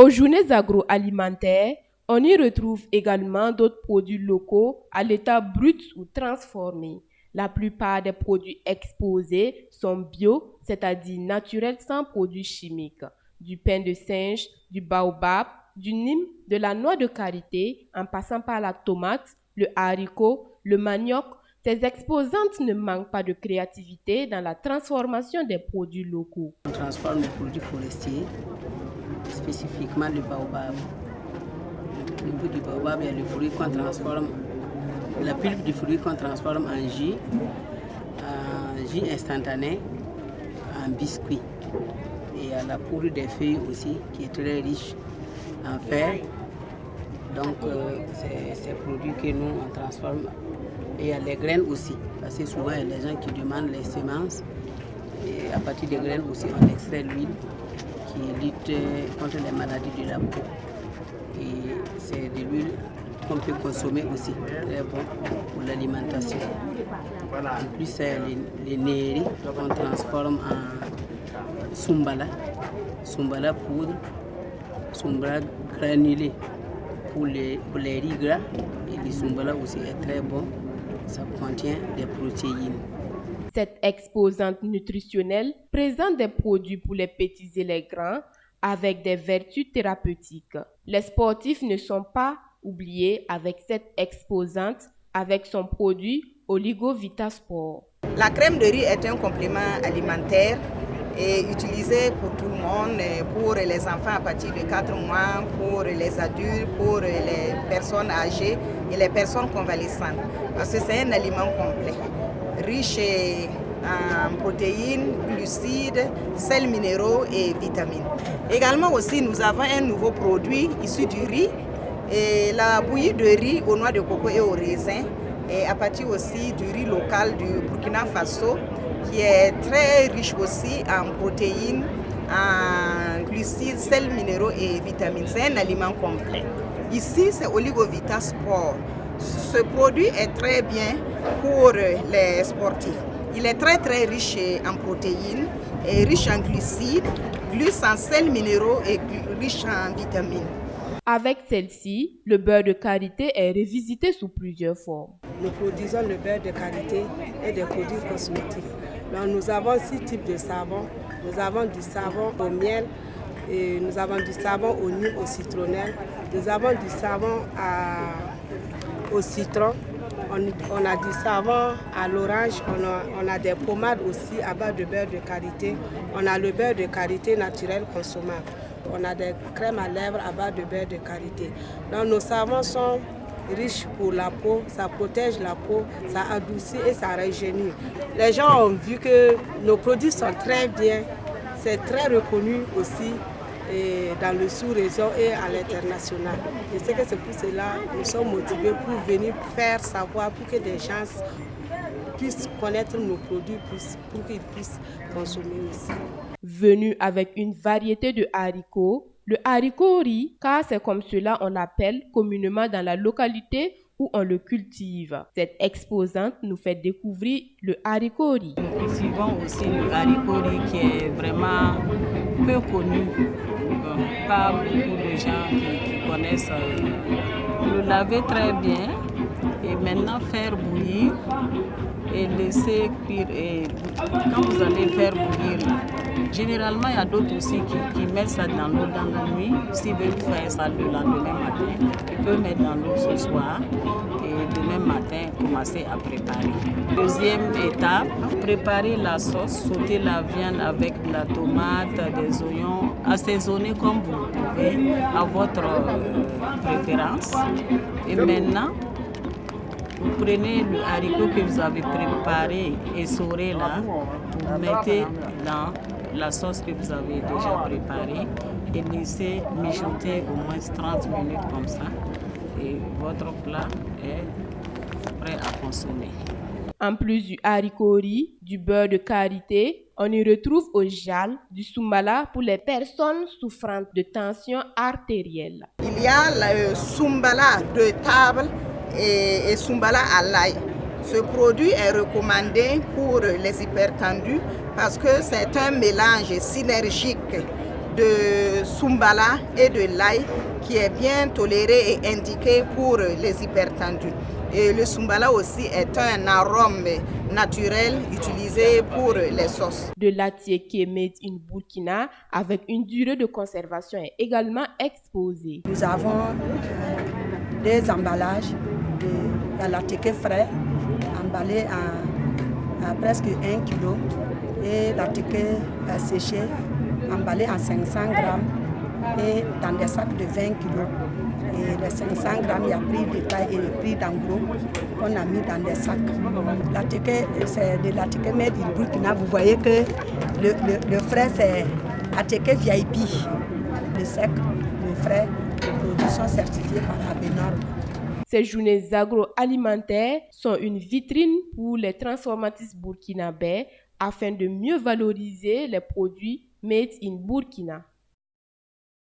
Aux journées agroalimentaires, on y retrouve également d'autres produits locaux à l'état brut ou transformés. La plupart des produits exposés sont bio, c'est-à-dire naturels sans produits chimiques. Du pain de singe, du baobab, du nîmes, de la noix de karité, en passant par la tomate, le haricot, le manioc, ces exposantes ne manquent pas de créativité dans la transformation des produits locaux. On transforme les produits forestiers, spécifiquement le baobab. Au niveau du baobab, il y a le fruit qu'on transforme, la pulpe du fruit qu'on transforme en jus instantané, en biscuit. Et il y a la poudre des feuilles aussi, qui est très riche en fer. Donc, c'est ces produits que nous, on transforme. Et il y a les graines aussi, parce que souvent, il y a des gens qui demandent les semences. Et à partir des graines aussi, on extrait l'huile qui lutte contre les maladies de la peau. Et c'est de l'huile qu'on peut consommer aussi, très bon pour l'alimentation. En plus, c'est les néri qu'on transforme en sumbala poudre, sumbala granulé pour les riz gras. Et le sumbala aussi est très bon, ça contient des protéines. Cette exposante nutritionnelle présente des produits pour les petits et les grands avec des vertus thérapeutiques. Les sportifs ne sont pas oubliés avec cette exposante avec son produit Oligo-Vita Sport. La crème de riz est un complément alimentaire et utilisé pour tout le monde, pour les enfants à partir de 4 mois, pour les adultes, pour les personnes âgées et les personnes convalescentes. Parce que c'est un aliment complet, riche en protéines, glucides, sels minéraux et vitamines. Également aussi, nous avons un nouveau produit issu du riz, et la bouillie de riz aux noix de coco et aux raisins, et à partir aussi du riz local du Burkina Faso, qui est très riche aussi en protéines, en glucides, sels minéraux et vitamines. C'est un aliment complet. Ici, c'est Oligo-Vita Sport. Ce produit est très bien pour les sportifs. Il est très riche en protéines, et riche en glucides, riche en sels minéraux et riche en vitamines. Avec celle-ci, le beurre de karité est revisité sous plusieurs formes. Nous produisons le beurre de karité et des produits cosmétiques. Donc, nous avons 6 types de savon. Nous avons du savon au miel, et nous avons du savon au nîmes au citronnelle, nous avons du savon au citron, on a du savon à l'orange, on a des pommades aussi à base de beurre de karité, on a le beurre de karité naturel consommable. On a des crèmes à lèvres à base de beurre de karité. Donc nos savons sont riches pour la peau, ça protège la peau, ça adoucit et ça rajeunit. Les gens ont vu que nos produits sont très bien, c'est très reconnu aussi dans le sous-région et à l'international. Je sais que c'est pour cela que nous sommes motivés pour venir faire savoir, pour que des gens puissent connaître nos produits, pour qu'ils puissent consommer aussi. Venu avec une variété de haricots, le haricot riz, car c'est comme cela on l'appelle communément dans la localité où on le cultive. Cette exposante nous fait découvrir le haricot riz. Nous cultivons aussi le haricot riz qui est vraiment peu connu. Pas beaucoup de gens qui connaissent. Le laver très bien et maintenant faire bouillir et laisser cuire. Et quand vous allez faire bouillir, généralement il y a d'autres aussi qui mettent ça dans l'eau dans la nuit. S'ils veulent faire ça le lendemain matin, ils peuvent mettre dans l'eau ce soir et demain matin commencer à préparer. Deuxième étape, préparer la sauce, sauter la viande avec de la tomate, des oignons, assaisonner comme vous pouvez à votre préférence. Et maintenant, vous prenez le haricot que vous avez préparé et essoré là, vous mettez dans la sauce que vous avez déjà préparée et laissez mijoter au moins 30 minutes comme ça. Et votre plat est prêt à consommer. En plus du haricot riz, du beurre de karité, on y retrouve au jal du sumbala pour les personnes souffrant de tension artérielle. Il y a le sumbala de table et sumbala à l'ail. Ce produit est recommandé pour les hypertendus parce que c'est un mélange synergique de Soumbala et de l'ail qui est bien toléré et indiqué pour les hypertendus. Et le Soumbala aussi est un arôme naturel utilisé pour les sauces. De l'atiéké made in Burkina avec une durée de conservation est également exposée. Nous avons des emballages de l'atiéké frais emballé à presque 1 kg et l'atiéké séché emballé en 500 grammes et dans des sacs de 20 kg. Et les 500 grammes, il y a prix de taille et le prix d'en gros qu'on a mis dans des sacs. L'atiéké, c'est de l'atiéké made in Burkina. Vous voyez que le frais, c'est atiéké VIP. Le sec, le frais, les produits sont certifiés par Abenor. Ces journées agroalimentaires sont une vitrine pour les transformatrices burkinabais afin de mieux valoriser les produits made in Burkina.